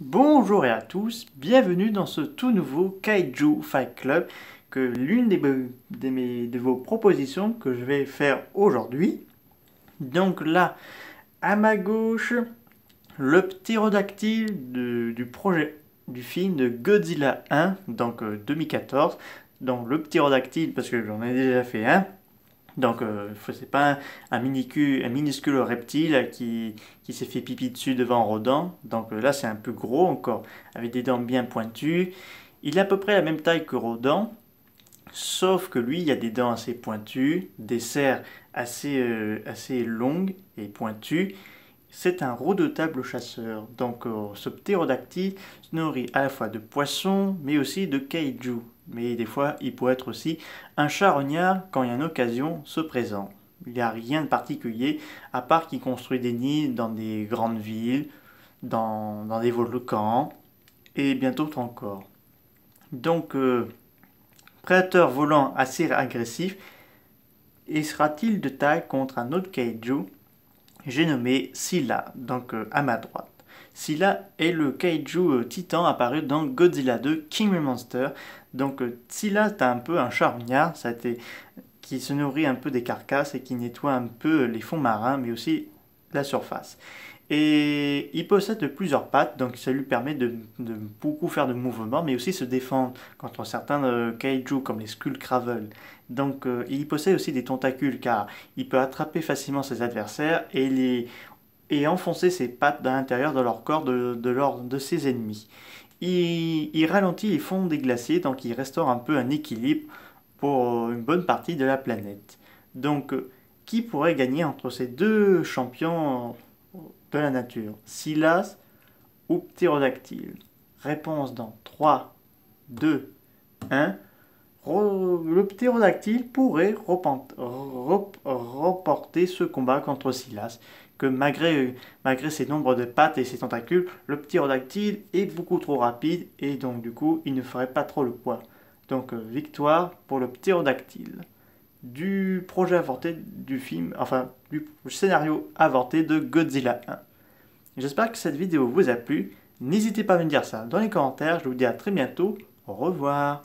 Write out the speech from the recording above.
Bonjour et à tous, bienvenue dans ce tout nouveau Kaiju Fight Club, que l'une de vos propositions que je vais faire aujourd'hui. Donc là, à ma gauche, le ptérodactyle du projet du film de Godzilla 1, donc 2014. Donc le ptérodactyle, parce que j'en ai déjà fait un. Donc, c'est pas un minuscule reptile qui s'est fait pipi dessus devant Rodan. Donc là, c'est un peu gros encore, avec des dents bien pointues. Il a à peu près la même taille que Rodan, sauf que lui, il a des dents assez pointues, des serres assez longues et pointues. C'est un redoutable chasseur. Donc, ce ptérodactyle se nourrit à la fois de poissons, mais aussi de kaiju. Mais des fois, il peut être aussi un charognard quand une occasion se présente. Il n'y a rien de particulier, à part qu'il construit des nids dans des grandes villes, dans des volcans, et bien d'autres encore. Donc, prédateur volant assez agressif, et sera-t-il de taille contre un autre kaiju? J'ai nommé Scylla, donc à ma droite. Scylla est le kaiju titan apparu dans Godzilla 2 King Monster. Donc Scylla est un peu un charognard, qui se nourrit un peu des carcasses et qui nettoie un peu les fonds marins, mais aussi la surface. Et il possède plusieurs pattes, donc ça lui permet de beaucoup faire de mouvements, mais aussi se défendre contre certains kaiju comme les Skullcravel. Donc il possède aussi des tentacules car il peut attraper facilement ses adversaires et enfoncer ses pattes à l'intérieur de leur corps de ses ennemis. Il ralentit les fonds des glaciers, donc il restaure un peu un équilibre pour une bonne partie de la planète. Donc qui pourrait gagner entre ces deux champions de la nature, Scylla ou Ptérodactyle? Réponse dans 3, 2, 1. Le ptérodactyle pourrait remporter ce combat contre Scylla, que malgré ses nombres de pattes et ses tentacules, le ptérodactyle est beaucoup trop rapide et donc du coup il ne ferait pas trop le poids. Donc victoire pour le ptérodactyle. Du projet avorté du film, enfin du scénario avorté de Godzilla 1. J'espère que cette vidéo vous a plu. N'hésitez pas à me dire ça dans les commentaires. Je vous dis à très bientôt. Au revoir.